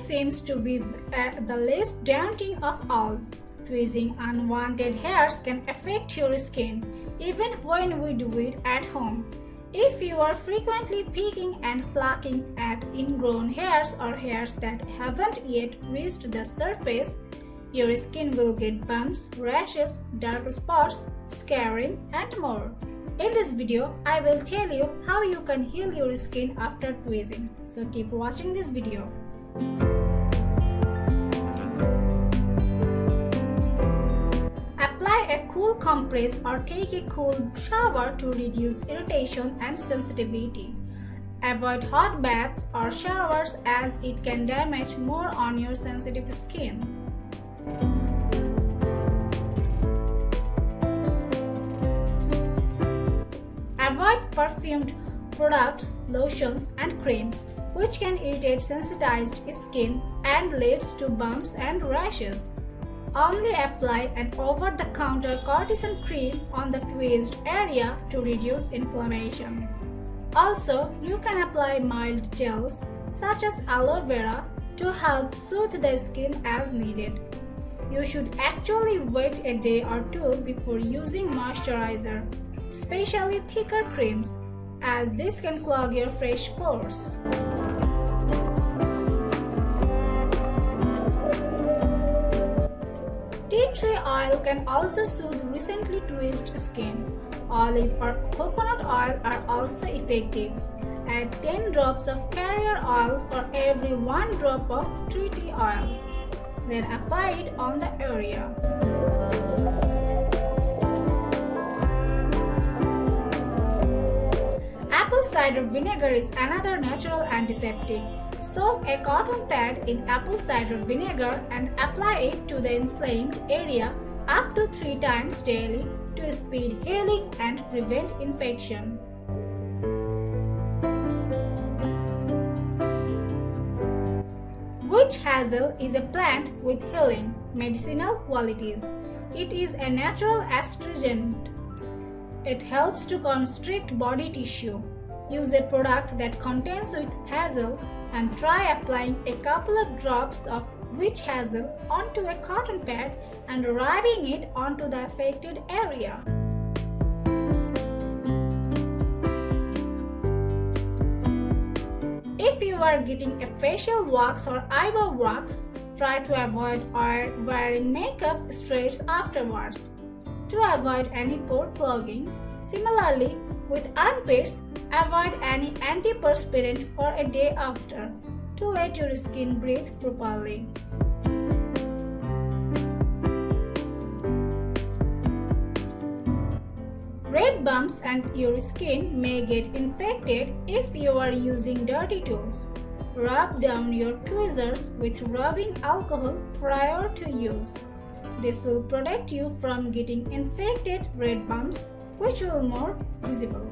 seems to be the least daunting of all. Tweezing unwanted hairs can affect your skin, even when we do it at home. If you are frequently picking and plucking at ingrown hairs or hairs that haven't yet reached the surface, your skin will get bumps, rashes, dark spots, scarring, and more. In this video, I will tell you how you can heal your skin after tweezing. So keep watching this video. Apply a cool compress or take a cool shower to reduce irritation and sensitivity. Avoid hot baths or showers as it can damage more on your sensitive skin. Avoid perfumed products, lotions, and creams, which can irritate sensitized skin and leads to bumps and rashes. Only apply an over-the-counter cortisone cream on the tweezed area to reduce inflammation. Also, you can apply mild gels such as aloe vera to help soothe the skin as needed. You should actually wait a day or two before using moisturizer, especially thicker creams, as this can clog your fresh pores. Tea tree oil can also soothe recently tweezed skin. Olive or coconut oil are also effective. Add 10 drops of carrier oil for every 1 drop of tree oil. Then apply it on the area. Apple cider vinegar is another natural antiseptic. Soak a cotton pad in apple cider vinegar and apply it to the inflamed area up to 3 times daily to speed healing and prevent infection. Witch hazel is a plant with healing, medicinal qualities. It is a natural astringent. It helps to constrict body tissue. Use a product that contains witch hazel and try applying a couple of drops of witch hazel onto a cotton pad and rubbing it onto the affected area. If you are getting a facial wax or eyebrow wax, try to avoid wearing makeup straight afterwards. To avoid any pore clogging, similarly with armpits, avoid any antiperspirant for a day after to let your skin breathe properly. Red bumps and your skin may get infected if you are using dirty tools. Rub down your tweezers with rubbing alcohol prior to use. This will protect you from getting infected red bumps, which will be more visible.